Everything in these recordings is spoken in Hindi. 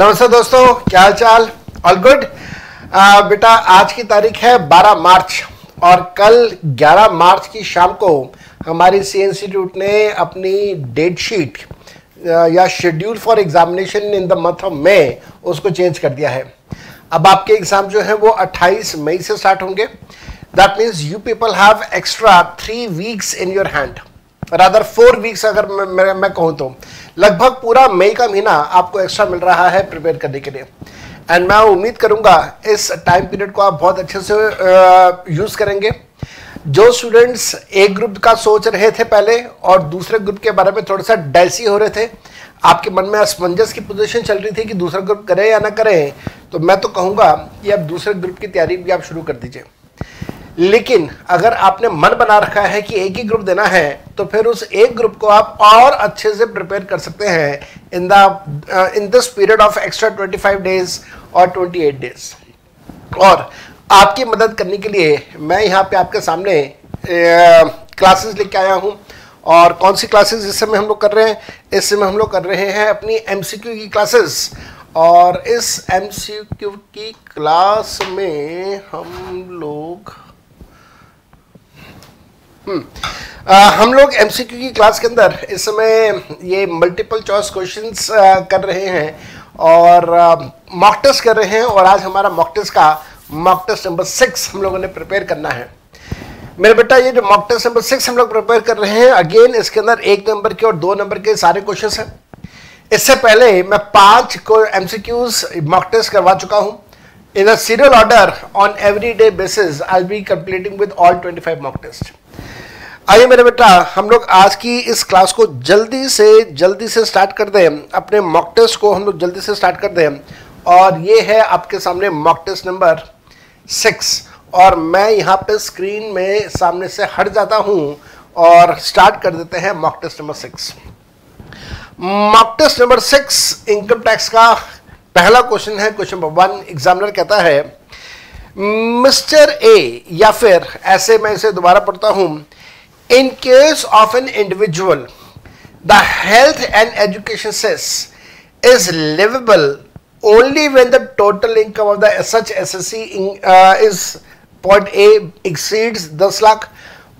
नमस्ते दोस्तों, क्या हाल चाल? All good. बेटा, आज की तारीख है 12 मार्च और कल 11 मार्च की शाम को हमारी सी इंस्टीट्यूट ने अपनी डेट शीट या schedule for examination in the month of May उसको चेंज कर दिया है। अब आपके एग्जाम जो है वो 28 मई से स्टार्ट होंगे। That means you people have extra 3 weeks in your hand, rather 4 weeks अगर मैं कहूँ तो। लगभग पूरा मई का महीना आपको एक्स्ट्रा मिल रहा है प्रिपेयर करने के लिए। एंड मैं उम्मीद करूंगा इस टाइम पीरियड को आप बहुत अच्छे से यूज करेंगे। जो स्टूडेंट्स एक ग्रुप का सोच रहे थे पहले और दूसरे ग्रुप के बारे में थोड़ा सा डाइसी हो रहे थे, आपके मन में असमंजस की पोजीशन चल रही थी कि दूसरा ग्रुप करें या ना करें, तो मैं तो कहूँगा कि अब दूसरे ग्रुप की तैयारी भी आप शुरू कर दीजिए। लेकिन अगर आपने मन बना रखा है कि एक ही ग्रुप देना है, तो फिर उस एक ग्रुप को आप और अच्छे से प्रिपेयर कर सकते हैं in this period of extra 25 days और 28 डेज। और आपकी मदद करने के लिए मैं यहाँ पे आपके सामने क्लासेस लेके आया हूँ। और कौन सी क्लासेस इस समय हम लोग कर रहे हैं? इस समय हम लोग कर रहे हैं अपनी MCQ की क्लासेस। और इस MCQ की क्लास में हम लोग MCQ की क्लास के अंदर इस समय ये मल्टीपल चॉइस क्वेश्चंस कर रहे हैं और मॉक टेस्ट कर रहे हैं। और आज हमारा मॉक टेस्ट नंबर 6 हम लोगों ने प्रिपेयर करना है। मेरे बेटा, ये जो मॉक टेस्ट नंबर 6 हम लोग प्रिपेयर कर रहे हैं, अगेन इसके अंदर 1 नंबर के और 2 नंबर के सारे क्वेश्चंस हैं। इससे पहले मैं 5 MCQs मॉक टेस्ट करवा चुका हूं in a serial order on every day basis. I be completing with all 25 mock test. आइए मेरे बेटा, हम लोग आज की इस क्लास को जल्दी से स्टार्ट कर दें। अपने मॉक टेस्ट को हम लोग जल्दी से स्टार्ट कर दें। और ये है आपके सामने मॉक टेस्ट नंबर 6। और मैं यहाँ पे स्क्रीन में सामने से हट जाता हूँ और स्टार्ट कर देते हैं mock test number 6। Mock test number 6 income tax का पहला क्वेश्चन है। क्वेश्चन नंबर 1, एग्जामिनर कहता है मिस्टर ए, या फिर ऐसे मैं इसे दोबारा पढ़ता हूं, in case of an individual the health and education cess is livable only when the total income of the such SSC is point A exceeds 10 lakh,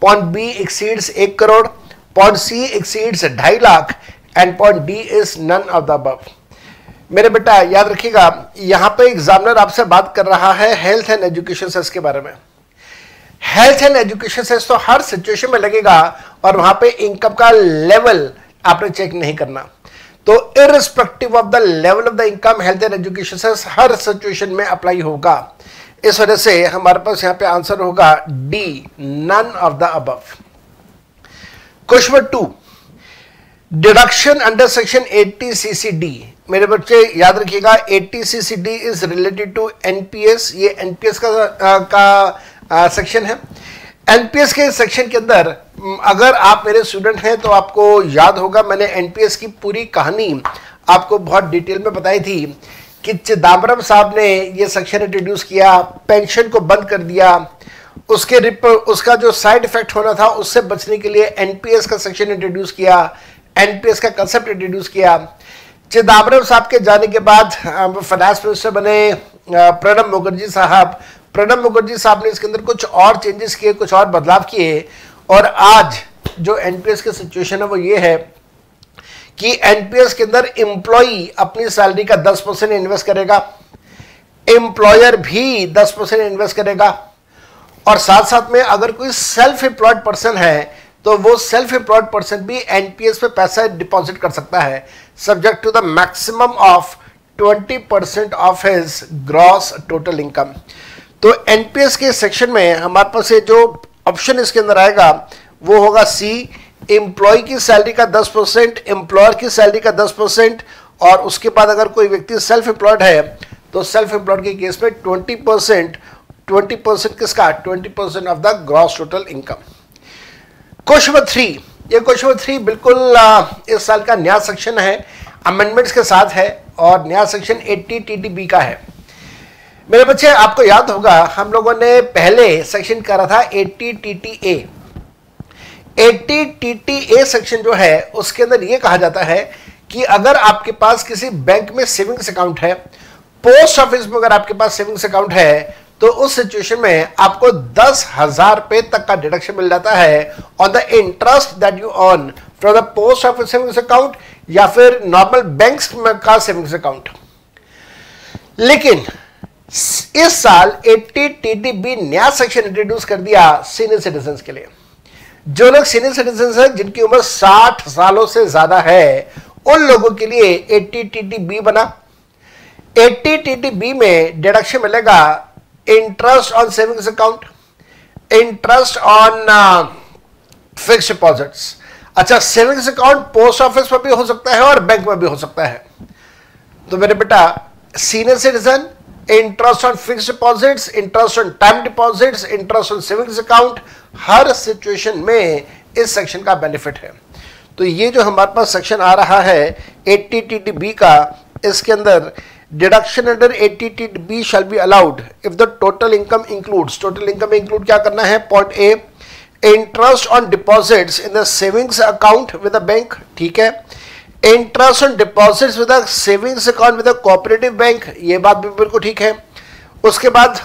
point B exceeds 1 crore, point C exceeds 2.5 lakh and point D is none of the above। मेरे बेटा याद रखिएगा, यहाँ पे एग्जामिनर आपसे बात कर रहा है हेल्थ एंड एजुकेशन सेस के बारे में। हेल्थ एंड एजुकेशन सेस तो हर सिचुएशन में लगेगा और वहां पे इनकम का लेवल आपने चेक नहीं करना। तो irrespective of the level of the income, health and education cess हर सिचुएशन में अप्लाई होगा। इस वजह से हमारे पास यहाँ पे आंसर होगा D, none of the above. Question number 2, deduction under section 80 CCD। मेरे बच्चे याद रखिएगा, 80 CCD is related to NPS। ये NPS का सेक्शन है। NPS के सेक्शन के अंदर अगर आप मेरे स्टूडेंट हैं तो आपको याद होगा, मैंने NPS की पूरी कहानी आपको बहुत डिटेल में बताई थी कि चिदम्बरम साहब ने ये सेक्शन इंट्रोड्यूस किया, पेंशन को बंद कर दिया, उसका जो साइड इफेक्ट होना था उससे बचने के लिए NPS का सेक्शन इंट्रोड्यूस किया, NPS का कंसेप्ट इंट्रोड्यूस किया। चिदम्बरम साहब के जाने के बाद फाइनेंस मिनिस्टर बने प्रणब मुखर्जी साहब। प्रणब मुखर्जी साहब ने इसके अंदर कुछ और चेंजेस किए, कुछ और बदलाव किए। और आज जो NPS की सिचुएशन है वो ये है कि NPS के अंदर एम्प्लॉई अपनी सैलरी का 10% इन्वेस्ट करेगा, एम्प्लॉयर भी 10% इन्वेस्ट करेगा, और साथ साथ में अगर कोई सेल्फ एम्प्लॉयड पर्सन है तो वो सेल्फ एम्प्लॉयड पर्सन भी NPS पे पैसा डिपॉजिट कर सकता है, subject to the maximum of 20% of his gross total income. तो NPS के सेक्शन में हमारे पास जो ऑप्शन इसके अंदर आएगा वो होगा सी, एम्प्लॉय की सैलरी का 10%, एम्प्लॉयर की सैलरी का 10%, और उसके बाद अगर कोई व्यक्ति सेल्फ एम्प्लॉयड है तो सेल्फ एम्प्लॉयड के केस में 20% किसका? 20% of the gross total income. Question number 3, ये क्वेश्चन नंबर 3 बिल्कुल इस साल का नया सेक्शन है, अमेंडमेंट्स के साथ है और नया सेक्शन 80 TTB का है। मेरे बच्चे, आपको याद होगा हम लोगों ने पहले सेक्शन करा था 80 TTA। 80 TTA सेक्शन जो है उसके अंदर ये कहा जाता है कि अगर आपके पास किसी बैंक में सेविंग्स अकाउंट है, पोस्ट ऑफिस में अगर आपके पास सेविंग्स अकाउंट है, तो उस सिचुएशन में आपको 10,000 रुपए तक का डिडक्शन मिल जाता है on the interest that you earn from the post office savings account या फिर नॉर्मल बैंक का सेविंग्स अकाउंट। लेकिन इस साल 80TTB नया सेक्शन इंट्रोड्यूस कर दिया सीनियर सिटीजन के लिए। जो लोग सीनियर सिटीजन हैं, जिनकी उम्र 60 सालों से ज्यादा है, उन लोगों के लिए 80TTB बना। 80TTB में डिडक्शन मिलेगा interest on savings account, interest on fixed deposits. अच्छा, सेविंग्स अकाउंट पोस्ट ऑफिस में भी हो सकता है और बैंक में भी हो सकता है। तो मेरे बेटा, senior citizen, interest on fixed deposits, interest on time deposits, interest on savings account, her situation में इस सेक्शन का बेनिफिट है। तो ये जो हमारे पास सेक्शन आ रहा है 80TTB का, इसके अंदर deduction under 80TTB shall be allowed if the total income includes, total income में इंक्लूड क्या करना है, point A, interest on deposits in the savings account with the bank, ठीक है, interest on deposits with the savings account with the cooperative bank, ये बात भी बिल्कुल ठीक है। उसके बाद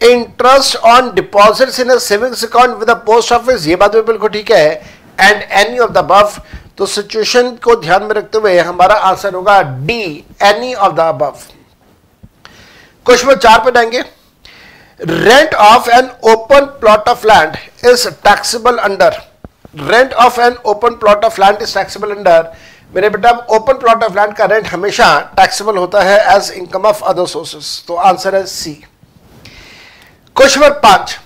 interest on deposits in a savings account with the post office, ये बात भी बिल्कुल ठीक है, and any of the above. तो सिचुएशन को ध्यान में रखते हुए हमारा आंसर होगा D, any of the above. Question number 4 पे जाएंगे। Rent of an open plot of land is taxable under, rent of an open plot of land is taxable under. मेरे बेटा, ओपन प्लॉट ऑफ लैंड का रेंट हमेशा टैक्सेबल होता है as income of other sources, तो आंसर है C. Question number 5,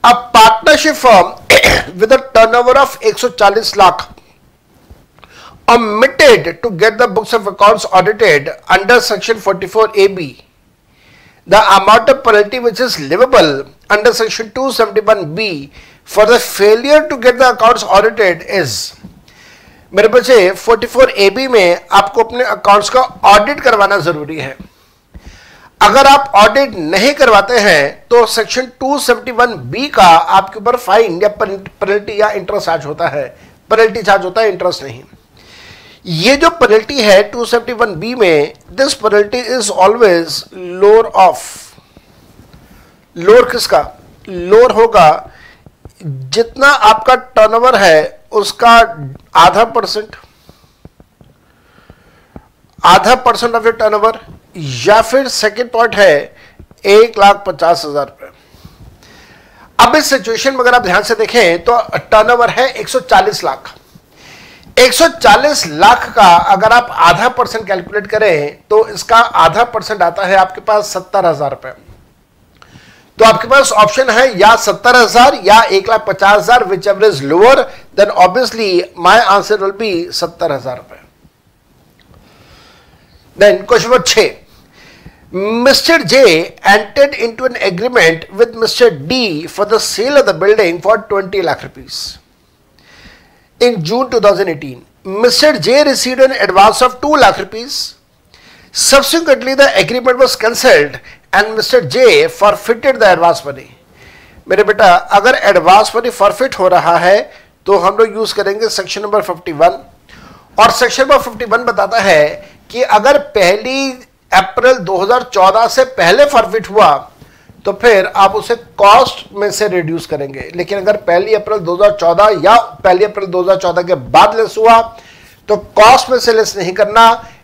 a partnership firm with a turnover of 140 lakh omitted to get the books of accounts audited under section 44AB. The amount of penalty which is livable under section 271B for the failure to get the accounts audited is, मेरे बच्चे 44AB में आपको अपने अकाउंट्स का ऑडिट करवाना जरूरी है। अगर आप ऑडिट नहीं करवाते हैं तो सेक्शन 271B का आपके ऊपर फाइन या पेनल्टी या इंटरेस्ट चार्ज होता है, पेनल्टी चार्ज होता है, इंटरेस्ट नहीं। ये जो पेनल्टी है 271B में, this penalty is always lower of, lower किसका, लोअर होगा जितना आपका टर्नओवर है उसका आधा परसेंट ऑफ योर टर्नओवर, या फिर सेकेंड पॉइंट है 1,50,000 रुपए। अब इस सिचुएशन में अगर आप ध्यान से देखें तो टर्नओवर है 140 लाख। 140 लाख का अगर आप आधा परसेंट कैलकुलेट करें तो इसका आधा परसेंट आता है आपके पास 70,000 रुपए। तो आपके पास ऑप्शन है या 70,000 या 1,50,000, whichever is lower, then obviously my answer will be 70,000 रुपए। Then question number 6, mister J entered into an agreement with mister D for the sale of the building for 20 lakh rupees. In June 2018, Mr. J received an advance of 2 lakh rupees. Subsequently, the agreement was cancelled and Mr. J forfeited the advance money. मेरे बेटा, अगर एडवांस मनी फॉरफिट हो रहा है तो हम लोग यूज करेंगे सेक्शन नंबर 51, और सेक्शन नंबर 51 बताता है कि अगर 1 अप्रैल 2014 से पहले फॉरफिट हुआ तो फिर आप उसे कॉस्ट में से रिड्यूस करेंगे। लेकिन अगर 1 अप्रैल 2014 या 1 अप्रैल 2014 के बाद लेस हुआ तो कॉस्ट में से लेस नहीं करना,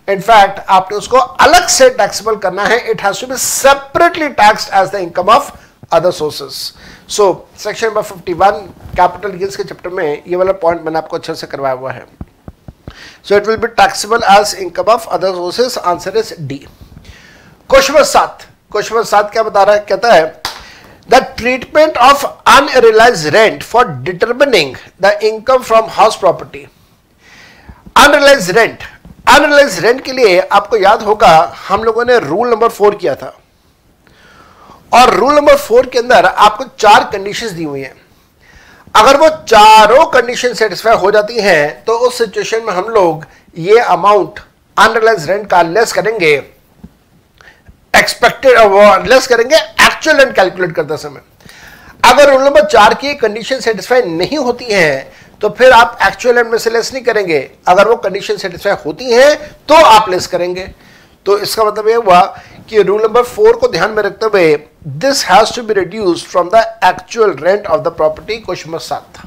इनफैक्ट आपने उसको अलग से टैक्सेबल करना है। It has to be separately taxed as the income of other sources. So section number 51 capital gains के चैप्टर में ये वाला पॉइंट मैंने आपको अच्छे से करवाया हुआ है। So it will be taxable as income of other sources, answer is D. Question number 7, question number 7 क्या बता रहा है, कहता है the treatment of unrealised rent for determining the income from house property. Unrealised rent के लिए आपको याद होगा हम लोगों ने रूल नंबर 4 किया था, और रूल नंबर 4 के अंदर आपको 4 कंडीशंस दी हुई हैं। अगर वो चारों कंडीशन सेटिस्फाई हो जाती हैं तो उस सिचुएशन में हम लोग ये अमाउंट अनरियलाइज्ड रेंट का लेस करेंगे, एक्सपेक्टेड लेस करेंगे एक्चुअल रेंट कैलकुलेट करते समय। अगर रूल नंबर 4 की कंडीशन सेटिस्फाई नहीं होती है तो फिर आप एक्चुअल एंड में से लेस नहीं करेंगे, अगर वो कंडीशन सेटिस्फाई होती हैं तो आप लेस करेंगे। तो इसका मतलब यह हुआ कि रूल नंबर 4 को ध्यान में रखते हुए this has to be reduced from the actual rent of the property. Question number 7।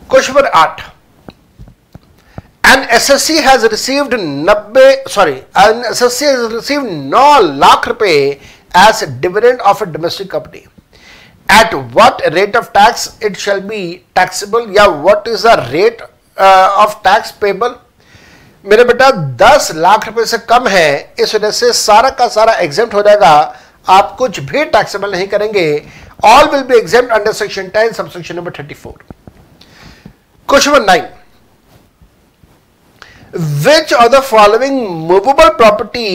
Question number 8, an SSC has received 9 lakh रुपए as dividend of a domestic company. At what rate of tax it shall be taxable, या what is the rate of tax payable? मेरे बेटा 10 लाख रुपए से कम है, इस वजह से सारा का सारा एग्जेम्प्ट हो जाएगा, आप कुछ भी टैक्सेबल नहीं करेंगे। All will be exempt under section 10 subsection number 34। Question number 9, which of the following movable property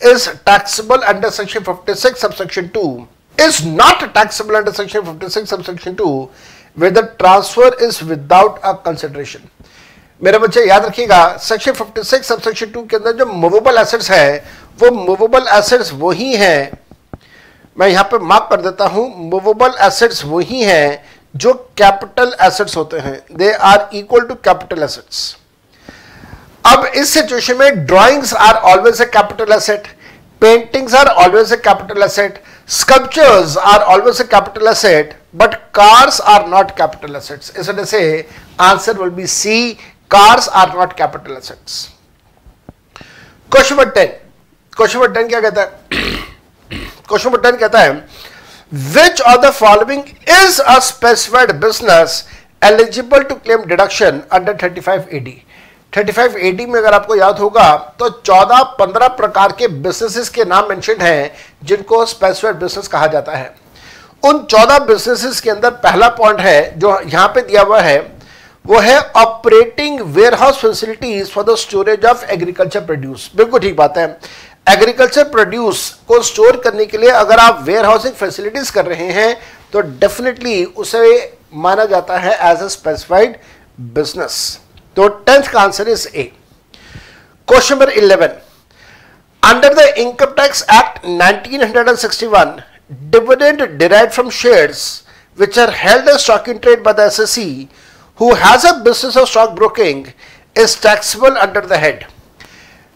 is taxable under section 56 subsection 2 is not taxable under section 56 subsection 2 where the transfer is without a consideration? मेरे बच्चे याद रखिएगा, सेक्शन 56 सबसेक्शन 2 के अंदर जो मूवेबल एसेट्स है वो मूवेबल एसेट्स वही हैं, मैं यहां पे मार्क कर देता हूं, मूवेबल एसेट्स वही हैं जो कैपिटल एसेट्स होते हैं, they are equal to capital assets. अब इस सिचुएशन में drawings are always a capital asset, paintings are always a capital asset, sculptures are always a capital asset, but cars are not capital assets. इस वजह से answer will be C, cars are not capital assets. Question number 10, question number 10 क्या कहता है? क्वेश्चन नंबर 10 कहता है which of the following is a specified business eligible to claim deduction under 35 AD? 35 AD में अगर आपको याद होगा तो 14-15 प्रकार के बिजनेसेस के नाम मेंशन हैं जिनको स्पेसिफाइड बिजनेस कहा जाता है। उन 14 बिजनेसेस के अंदर पहला पॉइंट है जो यहां पे दिया हुआ है, वो है operating warehouse facilities for the storage of agriculture produce. बिल्कुल ठीक बात है, एग्रीकल्चर प्रोड्यूस को स्टोर करने के लिए अगर आप वेयर हाउसिंग फैसिलिटीज कर रहे हैं तो डेफिनेटली उसे माना जाता है एज अ स्पेसिफाइड बिजनेस। तो 10th का answer is A. Question number 11, under the income tax act 1961 dividend derived from shares which are held as stock in trade by the SSC who has a business of stock broking is taxable under the head.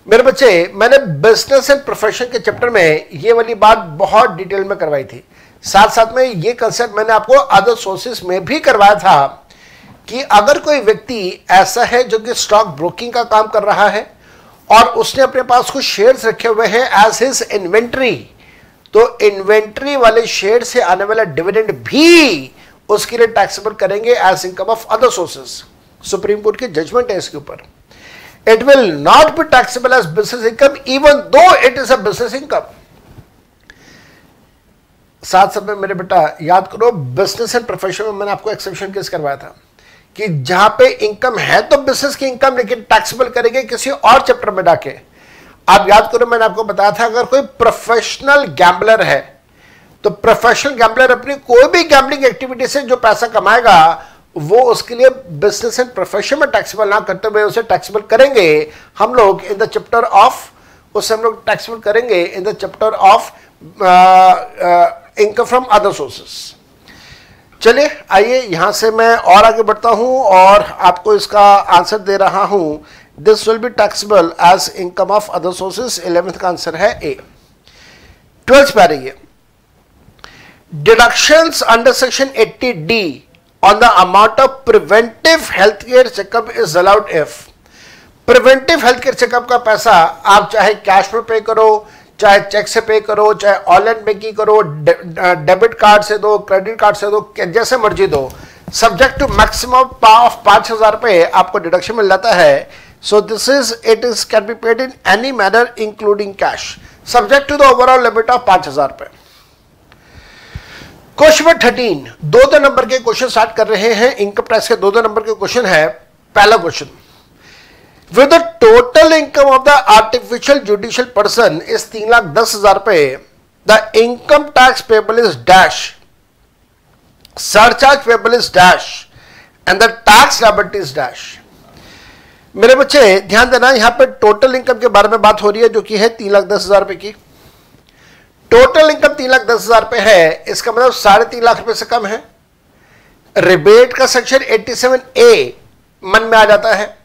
मेरे बच्चे, मैंने बिजनेस एंड प्रोफेशन के चैप्टर में ये वाली बात बहुत डिटेल में करवाई थी, साथ साथ में ये कंसेप्ट मैंने आपको अदर सोर्सेस में भी करवाया था कि अगर कोई व्यक्ति ऐसा है जो कि स्टॉक ब्रोकिंग का काम कर रहा है और उसने अपने पास कुछ शेयर्स रखे हुए हैं एज हिज इन्वेंट्री, तो इन्वेंट्री वाले शेयर से आने वाला डिविडेंड भी उसके लिए टैक्सेबल करेंगे as income of other sources. Supreme court की जजमेंट है इसके ऊपर। It will not be taxable as business income even though it is a business income. साथ साथ में मेरे बेटा याद करो, बिजनेस एंड प्रोफेशन में मैंने आपको एक्सेप्शन केस करवाया था कि जहां पे इनकम है तो बिजनेस की इनकम, लेकिन टैक्सेबल करेंगे किसी और चैप्टर में जाके। आप याद करो, मैंने आपको बताया था अगर कोई प्रोफेशनल गैम्बलर है तो प्रोफेशनल गैम्बलर अपनी कोई भी गैम्बलिंग एक्टिविटी से जो पैसा कमाएगा वो उसके लिए बिजनेस एंड प्रोफेशन में टैक्सेबल ना करते हुए उसे टैक्सेबल करेंगे हम लोग इन द चैप्टर ऑफ, उससे हम लोग टैक्सेबल करेंगे in the chapter of income from other sources. चलिए आइए यहां से मैं और आगे बढ़ता हूं और आपको इसका आंसर दे रहा हूं। This will be taxable as income of other sources. 11th का आंसर है ए। 12th पे आ रही है, deductions under section 80D on the amount of preventive healthcare checkup is allowed if preventive healthcare checkup का पैसा आप चाहे कैश में पे करो, चाहे चेक से पे करो, चाहे ऑनलाइन बैंकिंग करो, डेबिट कार्ड से दो, क्रेडिट कार्ड से दो, जैसे मर्जी दो, सब्जेक्ट टू मैक्सिमम ऑफ 5,000 रुपए आपको डिडक्शन मिल जाता है। So this is it is can be paid in any manner including cash, subject to the overall limit of 5,000 रुपए। क्वेश्चन नंबर 13, 2 नंबर के क्वेश्चन स्टार्ट कर रहे हैं। इनकम टैक्स के 2 नंबर के क्वेश्चन है। पहला question, with the total income of the artificial judicial person is 3,10,000 रुपए, the income tax payable is dash, surcharge payable is dash and the tax liability is dash. मेरे बच्चे ध्यान देना, यहां पे टोटल इनकम के बारे में बात हो रही है जो कि है 3,10,000 रुपए की। टोटल इनकम 3,10,000 रुपए है, इसका मतलब 3.5 लाख रुपए से कम है। रिबेट का सेक्शन 87A मन में आ जाता है,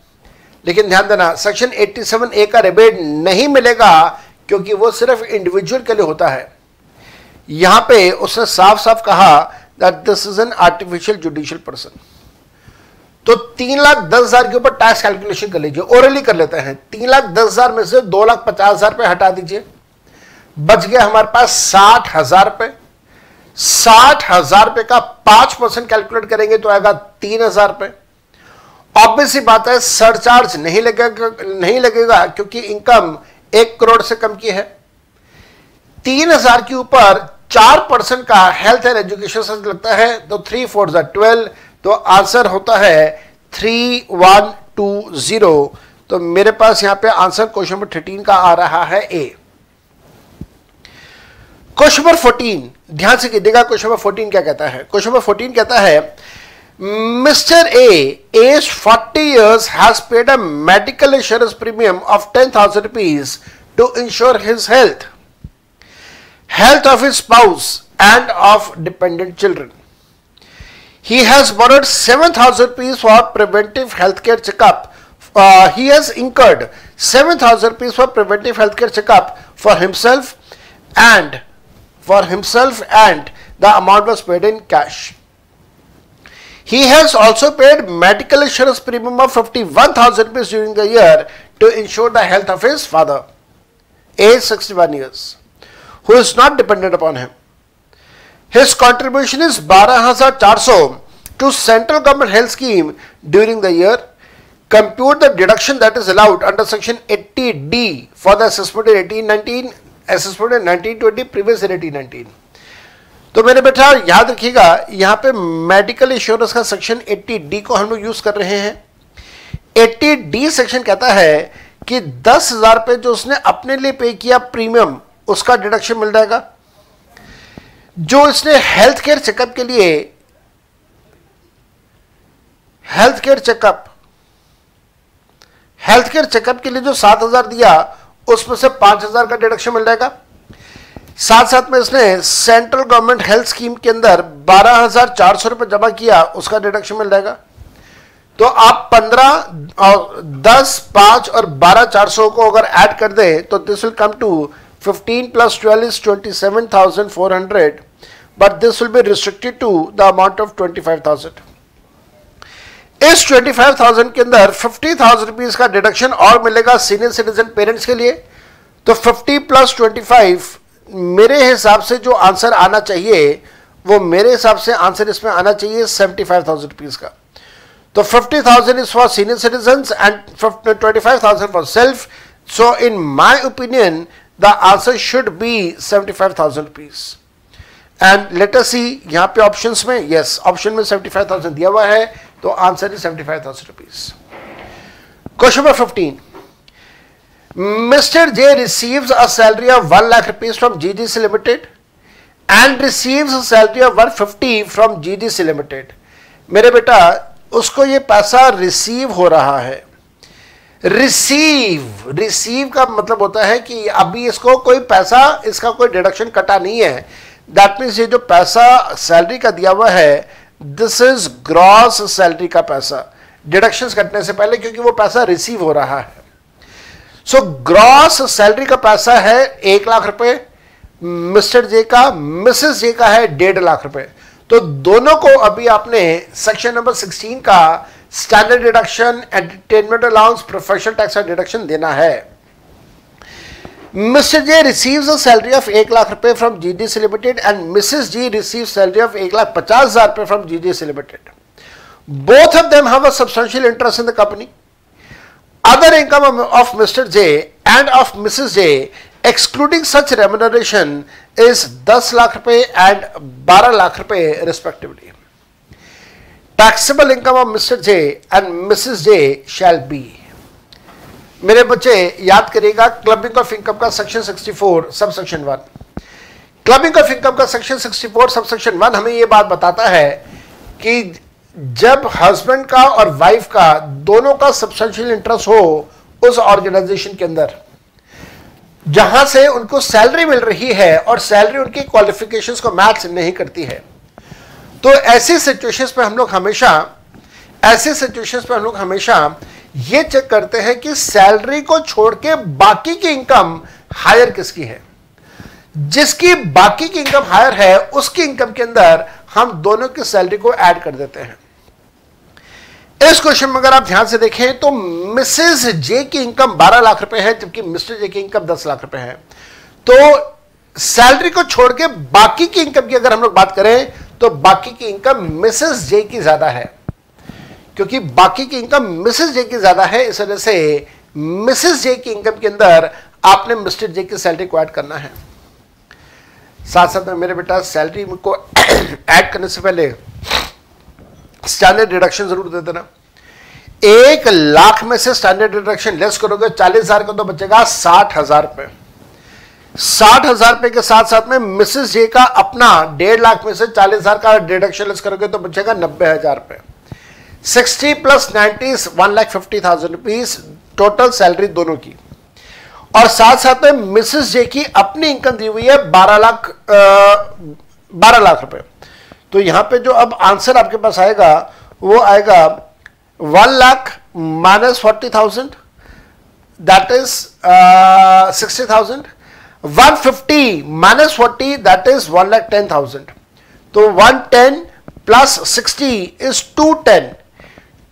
लेकिन ध्यान देना सेक्शन 87A का रिबेट नहीं मिलेगा क्योंकि वो सिर्फ इंडिविजुअल के लिए होता है। यहां पे उसने साफ साफ कहा that this is an artificial judicial person. तो 3,10,000 के ऊपर टैक्स कैलकुलेशन कर लीजिए, ओरली कर लेते हैं। 3,10,000 में से 2,50,000 रुपए हटा दीजिए, बच गया हमारे पास 60,000 रुपए। 60,000 रुपए का 5% कैलकुलेट करेंगे तो आएगा 3,000 रुपए। ऑब्वियसली बात है सरचार्ज नहीं लगेगा क्योंकि इनकम 1 करोड़ से कम की है। 3,000 के ऊपर 4% का हेल्थ एंड एजुकेशन से लगता है तो 3 4 12, तो आंसर होता है 3120। तो मेरे पास यहां पे आंसर क्वेश्चन नंबर 13 का आ रहा है ए। क्वेश्चन नंबर 14 ध्यान से कीजिएगा। क्वेश्चन नंबर 14 क्या कहता है? क्वेश्चन नंबर 14 कहता है Mr. A, aged 40 years, has paid a medical insurance premium of 10,000 rupees to ensure his health of his spouse and of dependent children. He has borrowed 7,000 rupees for preventive healthcare checkup. He has incurred 7,000 rupees for preventive healthcare checkup for himself and the amount was paid in cash. He has also paid medical insurance premium of 51,000 rupees during the year to ensure the health of his father, aged 61 years, who is not dependent upon him. His contribution is 12,400 to central government health scheme during the year. Compute the deduction that is allowed under section 80D for the assessment in 1819, assessment in 1920, previous in 1819. तो मेरे बेटा याद रखिएगा यहां पे मेडिकल इंश्योरेंस का सेक्शन 80D को हम लोग यूज कर रहे हैं। 80D सेक्शन कहता है कि 10,000 रुपए जो उसने अपने लिए पे किया प्रीमियम उसका डिडक्शन मिल जाएगा। जो इसने हेल्थ केयर चेकअप के लिए जो 7,000 दिया उसमें से 5,000 का डिडक्शन मिल जाएगा। साथ साथ में इसने सेंट्रल गवर्नमेंट हेल्थ स्कीम के अंदर 12,400 रुपए जमा किया उसका डिडक्शन मिल जाएगा। तो आप 15 और 10, 5 और 12,400 को अगर ऐड कर दें तो this will come to 15 + 12 is 27,400, but this will be restricted to the amount of 25,000। इस 25,000 के अंदर 50,000 रुपीज का डिडक्शन और मिलेगा सीनियर सिटीजन पेरेंट्स के लिए। तो 50 + 25 मेरे हिसाब से जो आंसर आना चाहिए वो मेरे हिसाब से आंसर इसमें आना चाहिए 75,000 रुपीज का। तो 50,000 is for senior citizens and 25,000 for self. So in my opinion the answer should be 75,000 rupees. And let us see यहां पे ऑप्शंस में, यस ऑप्शन में 75,000 दिया हुआ है तो answer is 75,000 rupees. Question number 15, Mr. J receives a salary of 1 lakh rupees from GDC Limited and receives a salary of 150 from GDC Limited. मेरे बेटा उसको ये पैसा रिसीव हो रहा है। रिसीव का मतलब होता है कि अभी इसको कोई पैसा, इसका कोई डिडक्शन कटा नहीं है। दैट मीन्स ये जो पैसा सैलरी का दिया हुआ है दिस इज ग्रॉस सैलरी का पैसा, डिडक्शंस कटने से पहले, क्योंकि वो पैसा रिसीव हो रहा है। सो ग्रॉस सैलरी का पैसा है 1 लाख रुपए मिस्टर जे का, मिसेस जे का है 1.5 लाख रुपए। तो दोनों को अभी आपने सेक्शन नंबर 16 का standard deduction, entertainment allowance, professional tax का डिडक्शन देना है। Mister J receives a salary of 1 lakh रुपए from GDC limited and Mrs G receive salary of 1,50,000 रुपए from GDC limited. Both of them have a substantial interest in the company. Other income of Mr. J and of Mrs. J excluding such remuneration is 10 lakh रुपए and 12 lakh रुपए respectively. Taxable income of Mr. J and Mrs. J shall be, मेरे बच्चे याद करिएगा क्लबिंग ऑफ इनकम का section 64 sub section 1। Clubbing of income का सेक्शन 64 सब सेक्शन 1 हमें यह बात बताता है कि जब हस्बैंड का और वाइफ का दोनों का सब्सटेंशियल इंटरेस्ट हो उस ऑर्गेनाइजेशन के अंदर जहां से उनको सैलरी मिल रही है और सैलरी उनकी क्वालिफिकेशंस को मैच नहीं करती है, तो ऐसी सिचुएशंस पे हम लोग हमेशा ये चेक करते हैं कि सैलरी को छोड़ के बाकी की इनकम हायर किसकी है। जिसकी बाकी की इनकम हायर है उसकी इनकम के अंदर हम दोनों की सैलरी को ऐड कर देते हैं। इस क्वेश्चन में अगर आप ध्यान से देखें तो मिसेस जे की इनकम 12 लाख रुपए है, जबकि मिस्टर जे की इनकम 10 लाख रुपए है। तो सैलरी को छोड़ के बाकी की इनकम की अगर हम लोग बात करें तो बाकी की इनकम मिसेस जे की ज्यादा है। क्योंकि बाकी की इनकम मिसेस जे की ज्यादा है, इस वजह से मिसेस जे की इनकम के अंदर आपने मिस्टर जे की सैलरी को ऐड करना है। साथ साथ में मेरे बेटा सैलरी को ऐड करने से पहले स्टैंडर्ड डिडक्शन जरूर दे देना। 1 लाख में से स्टैंडर्ड डिडक्शन लेस करोगे 40,000 का तो बचेगा 60,000 रुपए। 60,000 रुपए के साथ साथ में मिसेस जे का अपना 1.5 लाख में से 40,000 का डिडक्शन लेस करोगे तो बचेगा 90,000 रुपए। 60 + 90 = 1,50,000 रुपीज टोटल सैलरी दोनों की। और साथ साथ में मिसेस जे की अपनी इनकम दी हुई है 12 लाख रुपए। तो यहां पे जो अब आंसर आपके पास आएगा वो आएगा 1 lakh - 40,000 that is 60,000। 150 - 40 that is 1,10,000। तो 110 + 60 is 210।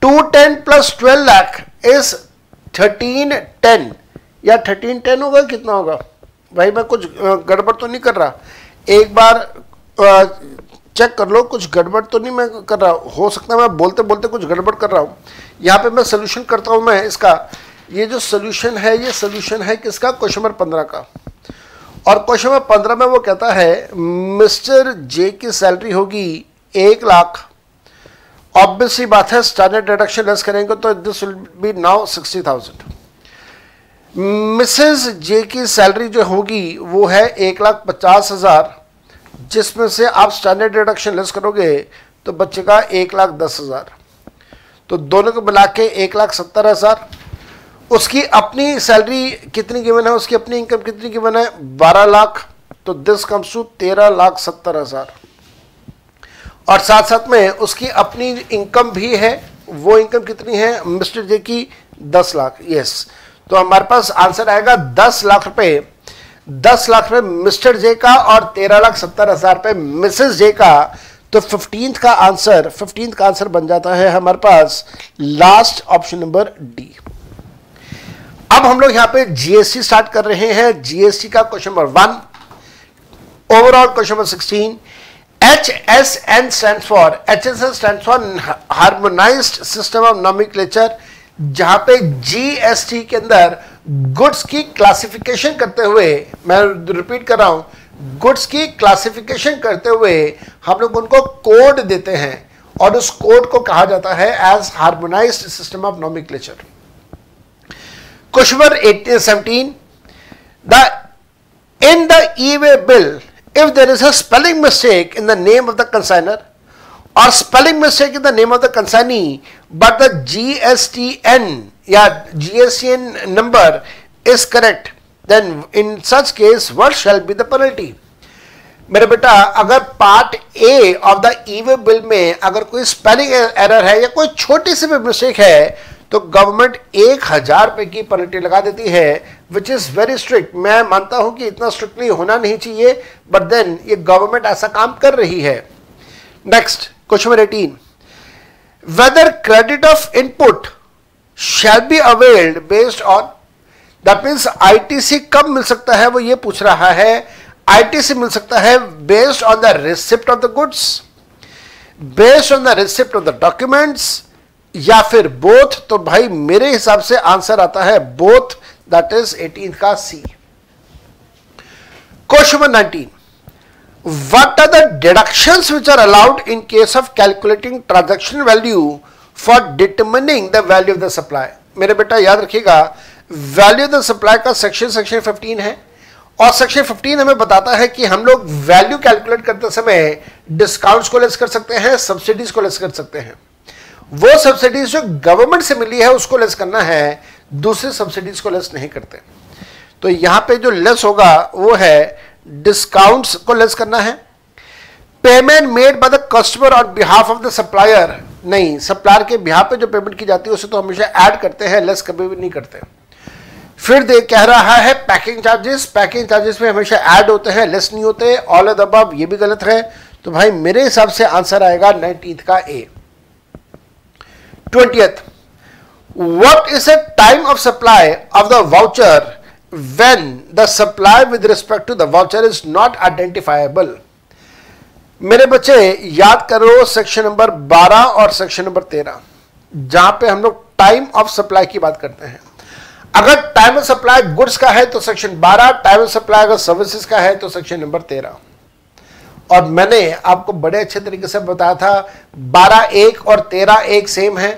210 + 12 लाख इज 1310 या 1310 होगा, कितना होगा भाई? मैं कुछ गड़बड़ तो नहीं कर रहा? एक बार चेक कर लो, कुछ गड़बड़ तो नहीं मैं कर रहा। हो सकता है मैं बोलते बोलते कुछ गड़बड़ कर रहा हूँ। यहाँ पे मैं सोल्यूशन करता हूँ मैं इसका। ये जो सोल्यूशन है ये सोल्यूशन है किसका? क्वेश्चन नंबर 15 का। और क्वेश्चन नंबर 15 में वो कहता है मिस्टर जे की सैलरी होगी 1 लाख। ऑब्वियसली बात है स्टैंडर्ड डिडक्शन लेस करेंगे तो this will be now 60,000। Mrs J की सैलरी जो होगी वो है 1,50,000, जिसमें से आप स्टैंडर्ड डिडक्शन लेस करोगे तो बचेगा 1,10,000। तो दोनों को मिला के 1,70,000। उसकी अपनी सैलरी कितनी गिवन है? उसकी अपनी इनकम कितनी गिवन है? 12 लाख। तो दिस कम्स टू 13,70,000। और साथ साथ में उसकी अपनी इनकम भी है। वो इनकम कितनी है मिस्टर जे की? 10 लाख। यस, तो हमारे पास आंसर आएगा 10 लाख रुपए। 10 लाख रुपए मिस्टर जे का और 13,70,000 रुपए मिसेस जे का। तो 15th का आंसर बन जाता है हमारे पास लास्ट ऑप्शन नंबर डी। अब हम लोग यहां पे जीएसटी स्टार्ट कर रहे हैं। जीएसटी का question number 1, overall question number 16। HSN stands for harmonised system of nomenclature, जहां पे जीएसटी के अंदर गुड्स की क्लासिफिकेशन करते हुए, मैं रिपीट कर रहा हूं, गुड्स की क्लासिफिकेशन करते हुए हम लोग उनको कोड देते हैं और उस कोड को कहा जाता है as harmonised system of nomenclature. Question number 17, in the e-way bill, if there is a spelling mistake in the name of the consignor or spelling mistake in the name of the consignee, but the GSTN या GSTN number is correct, then in such case what shall be the penalty? मेरे बेटा, अगर part A of the e-way bill में अगर कोई स्पेलिंग एरर है या कोई छोटी सी भी मिस्टेक है तो गवर्नमेंट 1,000 रुपए की पेनल्टी लगा देती है, विच इज वेरी स्ट्रिक्ट। मैं मानता हूं कि इतना स्ट्रिक्टली होना नहीं चाहिए, बट देन ये गवर्नमेंट ऐसा काम कर रही है। Next question number 18, whether credit of input shall be availed based on, that means ITC कब मिल सकता है वो ये पूछ रहा है। आईटीसी मिल सकता है based on the receipt of the goods, based on the receipt of the documents, या फिर बोथ। तो भाई मेरे हिसाब से आंसर आता है बोथ, दैट इज 18 का C. Question number 19, what are the deductions which are allowed in case of calculating transaction value for determining the value of the supply. मेरे बेटा याद रखिएगा, वैल्यू ऑफ द सप्लाई का सेक्शन 15 है और सेक्शन 15 हमें बताता है कि हम लोग वैल्यू कैलकुलेट करते समय डिस्काउंट्स को लेस कर सकते हैं, सब्सिडीज को लेस कर सकते हैं। वो सब्सिडीज जो गवर्नमेंट से मिली है उसको लेस करना है, दूसरी सब्सिडीज को लेस नहीं करते। तो यहां पे जो लेस होगा वो है डिस्काउंट्स को लेस करना है, payment made by the customer on behalf of the supplier, नहीं, सप्लायर के बिहाफ पे जो पेमेंट की जाती है उसे तो हमेशा ऐड करते हैं, लेस कभी भी नहीं करते। फिर दे कह रहा है पैकिंग चार्जेस, पैकिंग चार्जेस में हमेशा ऐड होते हैं, लेस नहीं होते। ऑल ऑफ द अबव, ये भी गलत है। तो भाई मेरे हिसाब से आंसर आएगा 19th का ए। 20th, what is the time of supply of the voucher when the supply with respect to the voucher is not identifiable? मेरे बच्चे याद करो सेक्शन नंबर 12 और सेक्शन नंबर 13, जहां पे हम लोग टाइम ऑफ सप्लाई की बात करते हैं। अगर टाइम ऑफ सप्लाई गुड्स का है तो सेक्शन 12, टाइम ऑफ सप्लाई अगर सर्विसेज का है तो सेक्शन नंबर 13। और मैंने आपको बड़े अच्छे तरीके से बताया था 12(1) और 13(1) सेम है,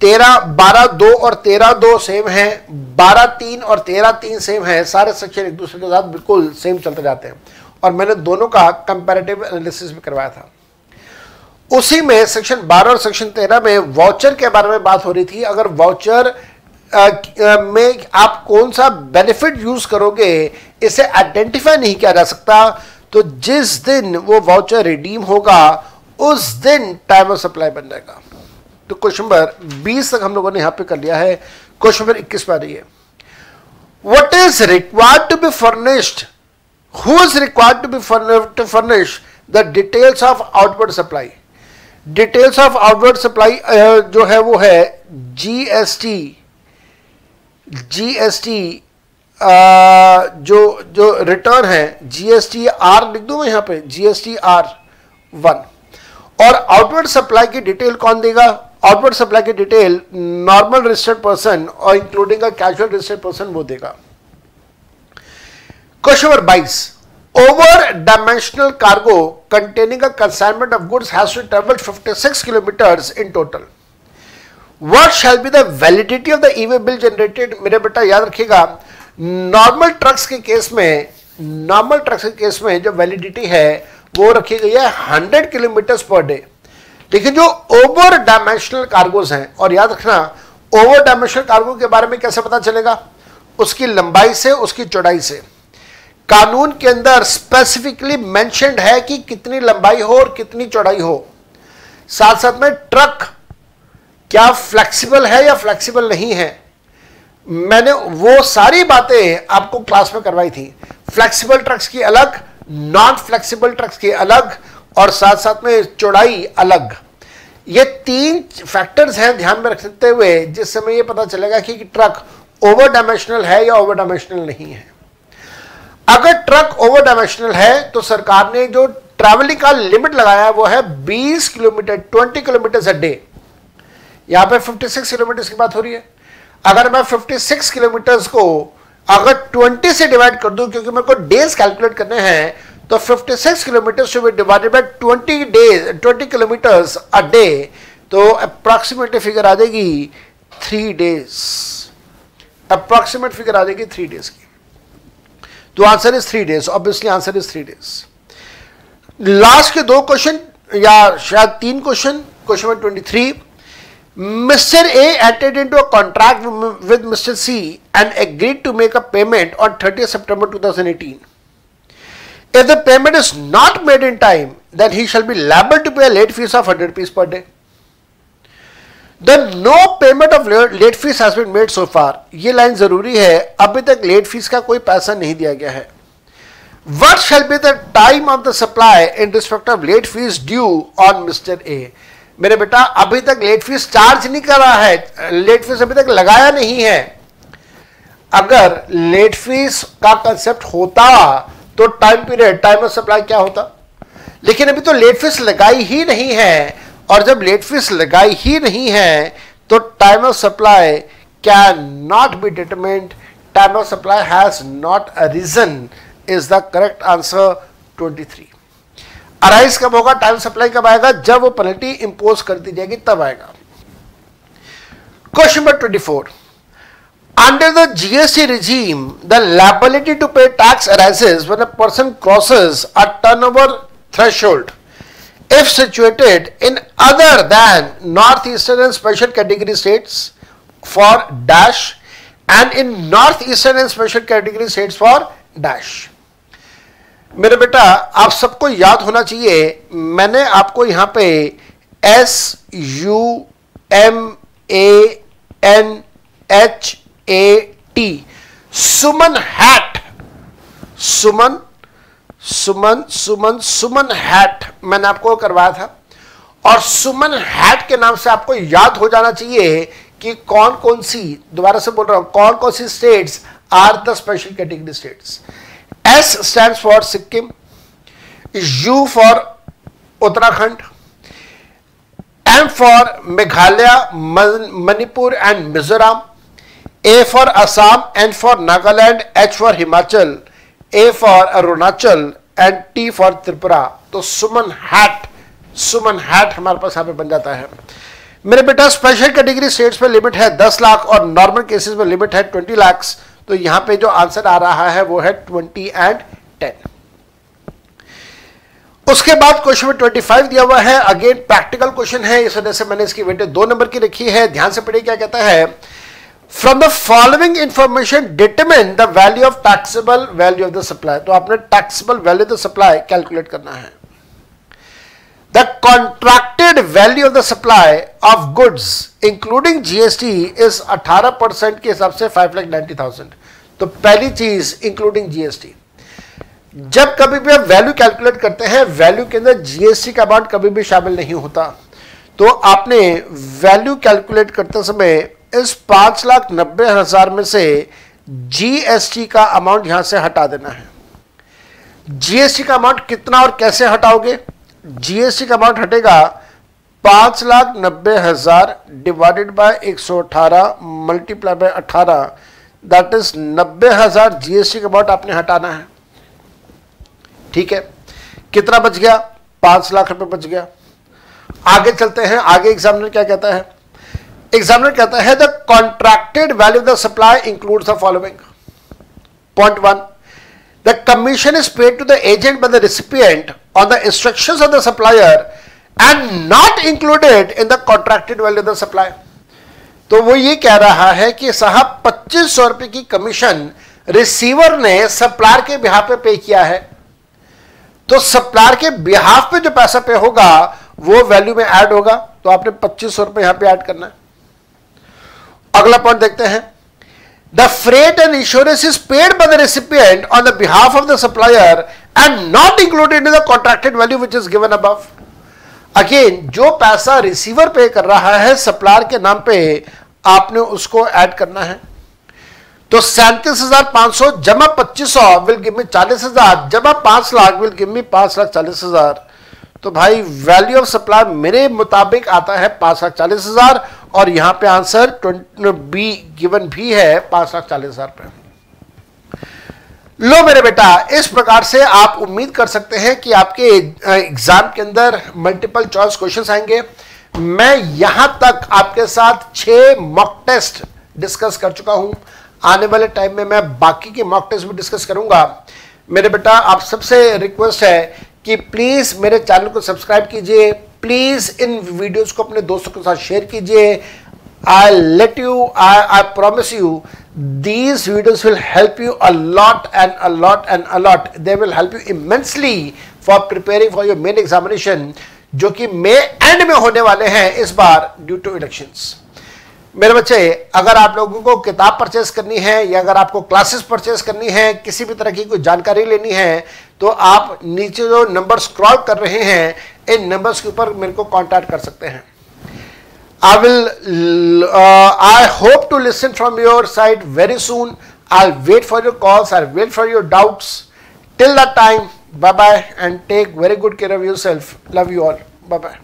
12(2) और 13(2) सेम है, 12(3) और 13(3) सेम है। सारे सेक्शन एक दूसरे के साथ बिल्कुल सेम चलते जाते हैं और मैंने दोनों का कंपैरेटिव एनालिसिस भी करवाया था। उसी में सेक्शन 12 और सेक्शन 13 में वाउचर के बारे में बात हो रही थी। अगर वाउचर में आप कौन सा बेनिफिट यूज करोगे इसे आइडेंटिफाई नहीं किया जा सकता, तो जिस दिन वो वाउचर रिडीम होगा उस दिन टाइम ऑफ सप्लाई बन जाएगा। तो क्वेश्चन नंबर 20 तक हम लोगों ने यहां पे कर लिया है। क्वेश्चन नंबर 21 पर आ रही है, what is required to be furnished, who is required to furnish the details of outward supply. Details of outward supply जो है वो है जीएसटी जो रिटर्न है, जीएसटी आर लिख दूं मैं यहां पे, जीएसटी R1। और आउटवर्ड सप्लाई की डिटेल कौन देगा? आउटवर्ड सप्लाई की डिटेल नॉर्मल रजिस्टर्ड पर्सन और including a casual registered person वो देगा। Question number 22, over dimensional cargo containing a consignment of goods has to travel 56 kilometres in total, what shall be the validity of the e way bill generated. मेरे बेटा याद रखिएगा, नॉर्मल ट्रक्स के केस में जो वैलिडिटी है वो रखी गई है 100 किलोमीटर्स पर डे। लेकिन जो ओवर डायमेंशनल कार्गोज हैं, और याद रखना ओवर डायमेंशनल कार्गो के बारे में कैसे पता चलेगा? उसकी लंबाई से, उसकी चौड़ाई से। कानून के अंदर स्पेसिफिकली मेंशन्ड है कि कितनी लंबाई हो और कितनी चौड़ाई हो। साथ साथ में ट्रक क्या फ्लेक्सिबल है या फ्लेक्सिबल नहीं है, मैंने वो सारी बातें आपको क्लास में करवाई थी। फ्लेक्सिबल ट्रक्स की अलग, नॉन फ्लेक्सिबल ट्रक्स की अलग, और साथ साथ में चौड़ाई अलग। ये 3 फैक्टर्स हैं ध्यान में रखते हुए, जिससे हमें ये पता चलेगा कि ट्रक ओवर डायमेंशनल है या ओवर डायमेंशनल नहीं है। अगर ट्रक ओवर डायमेंशनल है तो सरकार ने जो ट्रैवलिंग का लिमिट लगाया वो है 20 किलोमीटर, 20 किलोमीटर अ डे। यहां पे 56 किलोमीटर की बात हो रही है। अगर मैं 56 किलोमीटर्स को अगर 20 से डिवाइड कर दूं, क्योंकि मेरे को डेज कैलकुलेट करने हैं, तो 56 kilometre to be divided by 20 kilometres a day, तो अप्रॉक्सीमेट फिगर आ जाएगी 3 डेज। अप्रॉक्सीमेट फिगर आ जाएगी 3 डेज की। तो answer is 3 days, obviously answer is 3 days. Last के 2 क्वेश्चन या शायद 3 question. Question number 23, Mr. A entered into a contract with Mr. C and agreed to make a payment on 30th September 2018. If the payment is not made in time, then he shall be liable to pay a late fees of 100 rupees per day. Then no payment of late fees has been made so far. ये लाइन जरूरी है, अभी तक लेट फीस का कोई पैसा नहीं दिया गया है। What shall be the time of the supply in respect of late fees due on Mr. A? मेरे बेटा अभी तक लेट फीस चार्ज नहीं कर रहा है, लेट फीस अभी तक लगाया नहीं है। अगर लेट फीस का कंसेप्ट होता तो time period, time of supply क्या होता, लेकिन अभी तो लेट फीस लगाई ही नहीं है, और जब लेट फीस लगाई ही नहीं है तो time of supply can not be determined, time of supply has not arisen is the correct answer 23। Arise कब होगा, टाइम सप्लाई कब आएगा? जब वो पेनल्टी इंपोज कर दी जाएगी तब आएगा। Question number 24, under the GST regime, the liability to pay tax arises when a person crosses a turnover threshold if situated in other than northeastern and special category states for dash and in northeastern and special category states for dash। मेरे बेटा आप सबको याद होना चाहिए, मैंने आपको यहां पे SUMANHAT सुमन हैट, सुमन हैट मैंने आपको करवाया था। और सुमन हैट के नाम से आपको याद हो जाना चाहिए कि कौन कौन सी, दोबारा से बोल रहा हूं, कौन कौन सी states are the special category states. S stands for Sikkim, U for Uttarakhand, M for Meghalaya, Manipur and Mizoram, A for Assam, N for Nagaland, H for Himachal, A for Arunachal and T for Tripura. तो सुमन हैट हमारे पास यहां पे बन जाता है। मेरे बेटा स्पेशल कैटेगरी स्टेट्स में लिमिट है 10 लाख और नॉर्मल केसेस में लिमिट है 20 लाख। तो यहां पे जो आंसर आ रहा है वो है 20 एंड 10। उसके बाद क्वेश्चन में 25 दिया हुआ है, अगेन प्रैक्टिकल क्वेश्चन है, इस वजह से मैंने इसकी वेटेज 2 नंबर की रखी है। ध्यान से पढ़िए क्या कहता है। From the following information determine the value of taxable value of the supply. तो आपने taxable value of the supply calculate करना है। The contracted value of the supply of goods including GST is 18% के हिसाब से 5,90,000। तो पहली चीज इंक्लूडिंग जीएसटी। जब कभी भी आप वैल्यू कैलकुलेट करते हैं, वैल्यू के अंदर जीएसटी का अमाउंट कभी भी शामिल नहीं होता। तो आपने वैल्यू कैलकुलेट करते समय इस 5,90,000 में से जीएसटी का अमाउंट यहां से हटा देना है। जीएसटी का अमाउंट कितना और कैसे हटाओगे? जीएसटी का अमाउंट हटेगा 5,90,000 divided by 118 multiply by 18, that is 90,000 GST का अमाउंट आपने हटाना है। ठीक है, कितना बच गया? 5 लाख रुपए बच गया। आगे चलते हैं, आगे एग्जामिनर क्या कहता है। एग्जामिनर कहता है the contracted value of the supply includes the following. Point 1, the commission is paid to the agent by the recipient on the instructions of the supplier and not included in the contracted value of the supply. तो वो ये कह रहा है कि साहब 2500 रुपए की कमीशन रिसीवर ने सप्लायर के बिहाफ पे पे किया है, तो सप्लायर के बिहाफ पे जो पैसा पे होगा वो वैल्यू में ऐड होगा। तो आपने 2500 रुपए यहां पे ऐड करना है। अगला पॉइंट देखते हैं। The freight and insurance is paid by the recipient on the behalf of the supplier and not included in the contracted value which is given above. Again जो पैसा रिसीवर पे कर रहा है सप्लायर के नाम पे, आपने उसको ऐड करना है। तो 37,500 जमा 2500 विल गिव मी 40,000 जमा 5 लाख विल गिव मी 5,40,000। तो भाई वैल्यू ऑफ सप्लाई मेरे मुताबिक आता है 5,40,000 और यहां पे आंसर बी गिवन भी है 5,40,000 पे। लो मेरे बेटा, इस प्रकार से आप उम्मीद कर सकते हैं कि आपके एग्जाम के अंदर मल्टीपल चॉइस क्वेश्चंस आएंगे। मैं यहां तक आपके साथ 6 मॉक टेस्ट डिस्कस कर चुका हूं। आने वाले टाइम में मैं बाकी के मॉक टेस्ट भी डिस्कस करूंगा। मेरे बेटा आप सबसे रिक्वेस्ट है कि प्लीज मेरे चैनल को सब्सक्राइब कीजिए, प्लीज इन वीडियोस को अपने दोस्तों के साथ शेयर कीजिए। I promise you these videos will help you a lot and a lot and a lot. They will help you immensely for preparing for your main examination, जो कि मई एंड में होने वाले हैं इस बार ड्यू टू इलेक्शंस। मेरे बच्चे, अगर आप लोगों को किताब परचेस करनी है या अगर आपको क्लासेस परचेस करनी है, किसी भी तरह की कोई जानकारी लेनी है, तो आप नीचे जो नंबर स्क्रॉल कर रहे हैं इन नंबर्स के ऊपर मेरे को कांटेक्ट कर सकते हैं। I hope to listen from your side very soon. I'll wait for your calls. I'll wait for your doubts. Till that time, bye bye and take very good care of yourself. Love you all. Bye bye.